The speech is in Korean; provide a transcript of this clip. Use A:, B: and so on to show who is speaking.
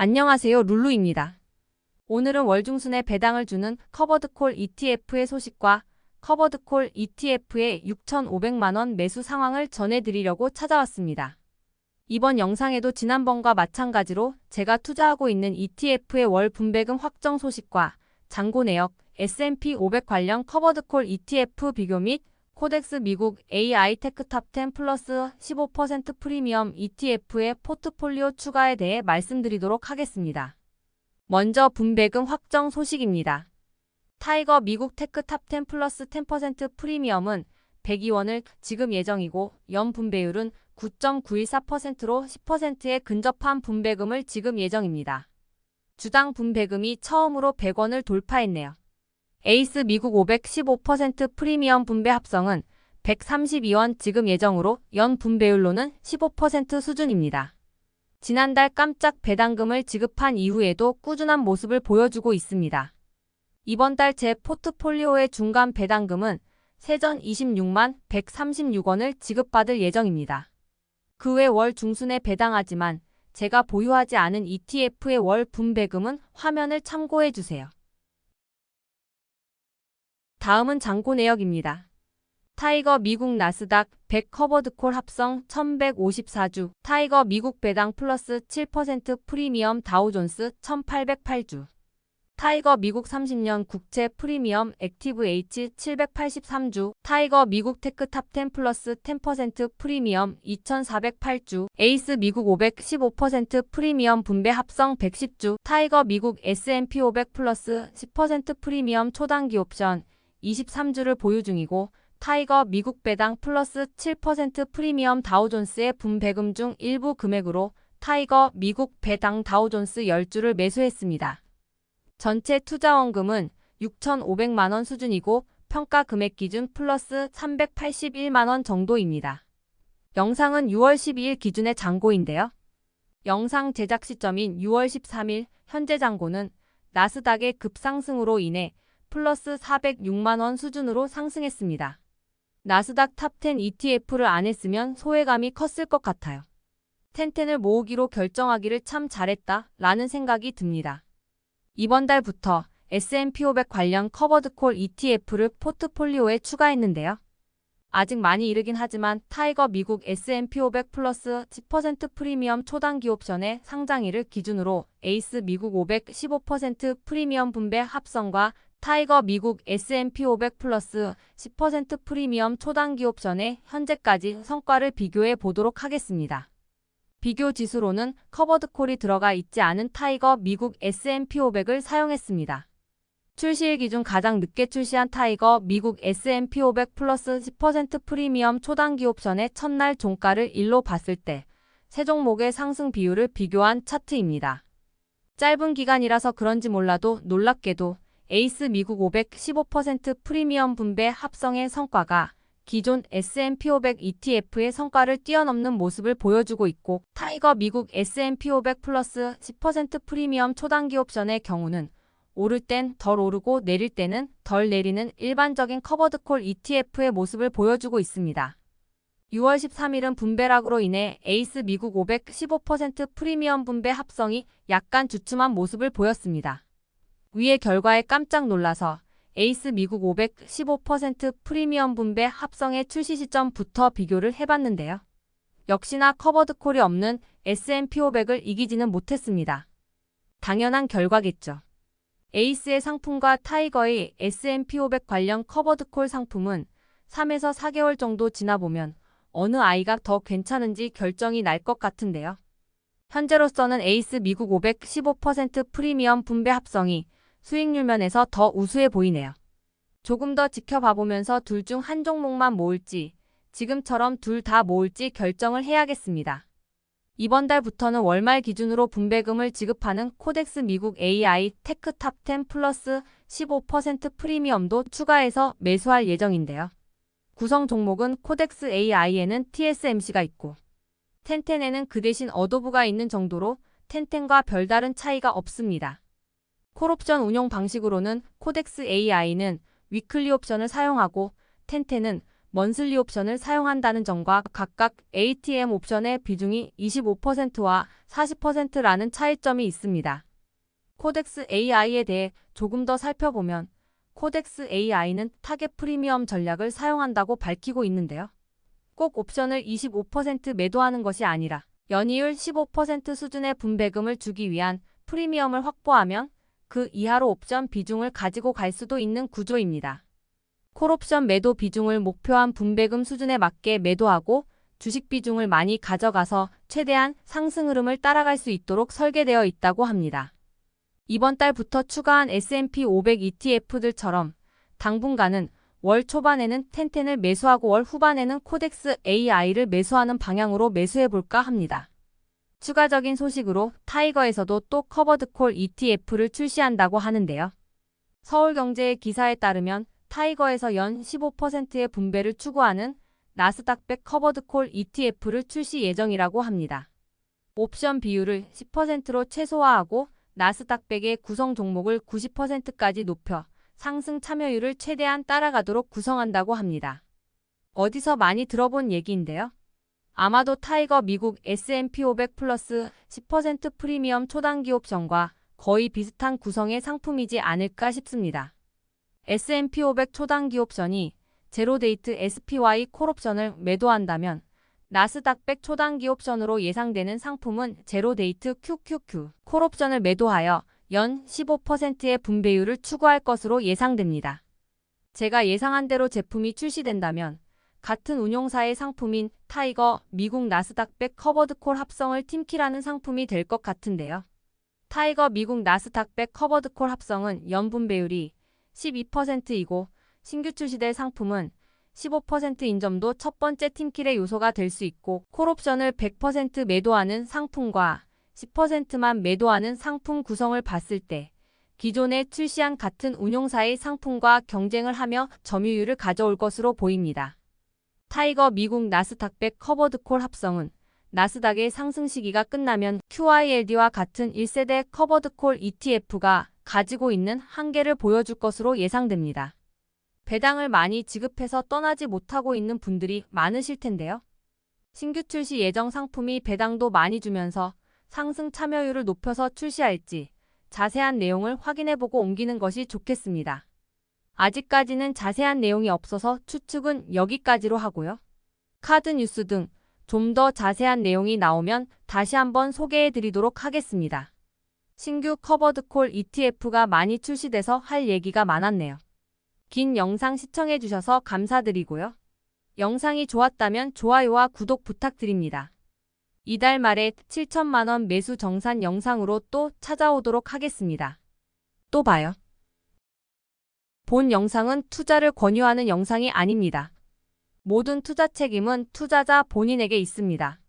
A: 안녕하세요, 룰루입니다. 오늘은 월중순에 배당을 주는 커버드콜 ETF의 소식과 커버드콜 ETF의 6,500만원 매수 상황을 전해드리려고 찾아왔습니다. 이번 영상에도 지난번과 마찬가지로 제가 투자하고 있는 ETF의 월 분배금 확정 소식과 잔고 내역, S&P 500 관련 커버드콜 ETF 비교 및 코덱스 미국 AI 테크 탑10 플러스 15% 프리미엄 ETF의 포트폴리오 추가에 대해 말씀드리도록 하겠습니다. 먼저 분배금 확정 소식입니다. 타이거 미국 테크 탑10 플러스 10% 프리미엄은 102원을 지급 예정이고 연 분배율은 9.914%로 10%에 근접한 분배금을 지급 예정입니다. 주당 분배금이 처음으로 100원을 돌파했네요. 에이스 미국 500 15% 프리미엄 분배 합성은 132원 지급 예정으로 연 분배율로는 15% 수준입니다. 지난달 깜짝 배당금을 지급한 이후에도 꾸준한 모습을 보여주고 있습니다. 이번 달 제 포트폴리오의 중간 배당금은 세전 26만 136원을 지급받을 예정입니다. 그 외 월 중순에 배당하지만 제가 보유하지 않은 ETF의 월 분배금은 화면을 참고해주세요. 다음은 잔고 내역입니다. 타이거 미국 나스닥 100 커버드콜 합성 1154주, 타이거 미국 배당 플러스 7% 프리미엄 다우존스 1808주, 타이거 미국 30년 국채 프리미엄 액티브 H 783주, 타이거 미국 테크 탑10 플러스 10% 프리미엄 2408주, 에이스 미국 500 15% 프리미엄 분배 합성 110주, 타이거 미국 S&P 500 플러스 10% 프리미엄 초단기 옵션 23주를 보유 중이고 타이거 미국 배당 플러스 7% 프리미엄 다우존스의 분배금 중 일부 금액으로 타이거 미국 배당 다우존스 10주를 매수했습니다. 전체 투자 원금은 6,500만원 수준이고 평가 금액 기준 플러스 381만원 정도입니다. 영상은 6월 12일 기준의 잔고인데요. 영상 제작 시점인 6월 13일 현재 잔고는 나스닥의 급상승으로 인해 플러스 406만원 수준으로 상승했습니다. 나스닥 탑10 ETF를 안 했으면 소외감이 컸을 것 같아요. 텐텐을 모으기로 결정하기를 참 잘했다 라는 생각이 듭니다. 이번 달부터 S&P 500 관련 커버드콜 ETF를 포트폴리오에 추가했는데요. 아직 많이 이르긴 하지만 타이거 미국 S&P 500 플러스 10% 프리미엄 초단기 옵션의 상장일을 기준으로 에이스 미국 500 15% 프리미엄 분배 합성과 타이거 미국 S&P 500 플러스 10% 프리미엄 초단기 옵션의 현재까지 성과를 비교해 보도록 하겠습니다. 비교 지수로는 커버드콜이 들어가 있지 않은 타이거 미국 S&P 500을 사용했습니다. 출시일 기준 가장 늦게 출시한 타이거 미국 S&P 500 플러스 10% 프리미엄 초단기 옵션의 첫날 종가를 1로 봤을 때 세 종목의 상승 비율을 비교한 차트입니다. 짧은 기간이라서 그런지 몰라도 놀랍게도 에이스 미국 500 15% 프리미엄 분배 합성의 성과가 기존 S&P 500 ETF의 성과를 뛰어넘는 모습을 보여주고 있고 타이거 미국 S&P 500 플러스 10% 프리미엄 초단기 옵션의 경우는 오를 땐 덜 오르고 내릴 때는 덜 내리는 일반적인 커버드콜 ETF의 모습을 보여주고 있습니다. 6월 13일은 분배락으로 인해 에이스 미국 500 15% 프리미엄 분배 합성이 약간 주춤한 모습을 보였습니다. 위의 결과에 깜짝 놀라서 에이스 미국 500 15% 프리미엄 분배 합성의 출시 시점부터 비교를 해봤는데요. 역시나 커버드콜이 없는 S&P 500을 이기지는 못했습니다. 당연한 결과겠죠. 에이스의 상품과 타이거의 S&P 500 관련 커버드콜 상품은 3에서 4개월 정도 지나보면 어느 아이가 더 괜찮은지 결정이 날 것 같은데요. 현재로서는 에이스 미국 500 15% 프리미엄 분배 합성이 수익률 면에서 더 우수해 보이네요. 조금 더 지켜봐보면서 둘 중 한 종목만 모을지 지금처럼 둘 다 모을지 결정을 해야겠습니다. 이번 달부터는 월말 기준으로 분배금을 지급하는 코덱스 미국 AI 테크 탑10 플러스 15% 프리미엄도 추가해서 매수할 예정인데요. 구성 종목은 코덱스 AI에는 TSMC가 있고 텐텐에는 그 대신 어도브가 있는 정도로 텐텐과 별다른 차이가 없습니다. 콜옵션 운용 방식으로는 코덱스 AI는 위클리 옵션을 사용하고 텐텐은 먼슬리 옵션을 사용한다는 점과 각각 ATM 옵션의 비중이 25%와 40%라는 차이점이 있습니다. 코덱스 AI에 대해 조금 더 살펴보면 코덱스 AI는 타겟 프리미엄 전략을 사용한다고 밝히고 있는데요. 꼭 옵션을 25% 매도하는 것이 아니라 연이율 15% 수준의 분배금을 주기 위한 프리미엄을 확보하면 그 이하로 옵션 비중을 가지고 갈 수도 있는 구조입니다. 콜옵션 매도 비중을 목표한 분배금 수준에 맞게 매도하고 주식 비중을 많이 가져가서 최대한 상승 흐름을 따라갈 수 있도록 설계되어 있다고 합니다. 이번 달부터 추가한 S&P 500 ETF들처럼 당분간은 월 초반에는 텐텐을 매수하고 월 후반에는 코덱스 AI를 매수하는 방향으로 매수해볼까 합니다. 추가적인 소식으로 타이거에서도 또 커버드콜 ETF를 출시한다고 하는데요. 서울경제의 기사에 따르면 타이거에서 연 15%의 분배를 추구하는 나스닥100 커버드콜 ETF를 출시 예정이라고 합니다. 옵션 비율을 10%로 최소화하고 나스닥100의 구성 종목을 90%까지 높여 상승 참여율을 최대한 따라가도록 구성한다고 합니다. 어디서 많이 들어본 얘기인데요. 아마도 타이거 미국 S&P 500 플러스 10% 프리미엄 초단기 옵션과 거의 비슷한 구성의 상품이지 않을까 싶습니다. S&P 500 초단기 옵션이 제로데이트 SPY 콜옵션을 매도한다면 나스닥100 초단기 옵션으로 예상되는 상품은 제로데이트 QQQ 콜옵션을 매도하여 연 15%의 분배율을 추구할 것으로 예상됩니다. 제가 예상한 대로 제품이 출시된다면 같은 운용사의 상품인 타이거 미국 나스닥100 커버드콜 합성을 팀키라는 상품이 될 것 같은데요. 타이거 미국 나스닥100 커버드콜 합성은 연 분배율이 12%이고 신규 출시될 상품은 15%인 점도 첫 번째 팀킬의 요소가 될 수 있고 콜옵션을 100% 매도하는 상품과 10%만 매도하는 상품 구성을 봤을 때 기존에 출시한 같은 운용사의 상품과 경쟁을 하며 점유율을 가져올 것으로 보입니다. 타이거 미국 나스닥100 커버드콜 합성은 나스닥의 상승 시기가 끝나면 QYLD와 같은 1세대 커버드콜 ETF가 가지고 있는 한계를 보여줄 것으로 예상됩니다. 배당을 많이 지급해서 떠나지 못하고 있는 분들이 많으실 텐데요. 신규 출시 예정 상품이 배당도 많이 주면서 상승 참여율을 높여서 출시할지 자세한 내용을 확인해보고 옮기는 것이 좋겠습니다. 아직까지는 자세한 내용이 없어서 추측은 여기까지로 하고요. 카드 뉴스 등 좀 더 자세한 내용이 나오면 다시 한번 소개해드리도록 하겠습니다. 신규 커버드콜 ETF가 많이 출시돼서 할 얘기가 많았네요. 긴 영상 시청해주셔서 감사드리고요. 영상이 좋았다면 좋아요와 구독 부탁드립니다. 이달 말에 7천만원 매수 정산 영상으로 또 찾아오도록 하겠습니다. 또 봐요. 본 영상은 투자를 권유하는 영상이 아닙니다. 모든 투자 책임은 투자자 본인에게 있습니다.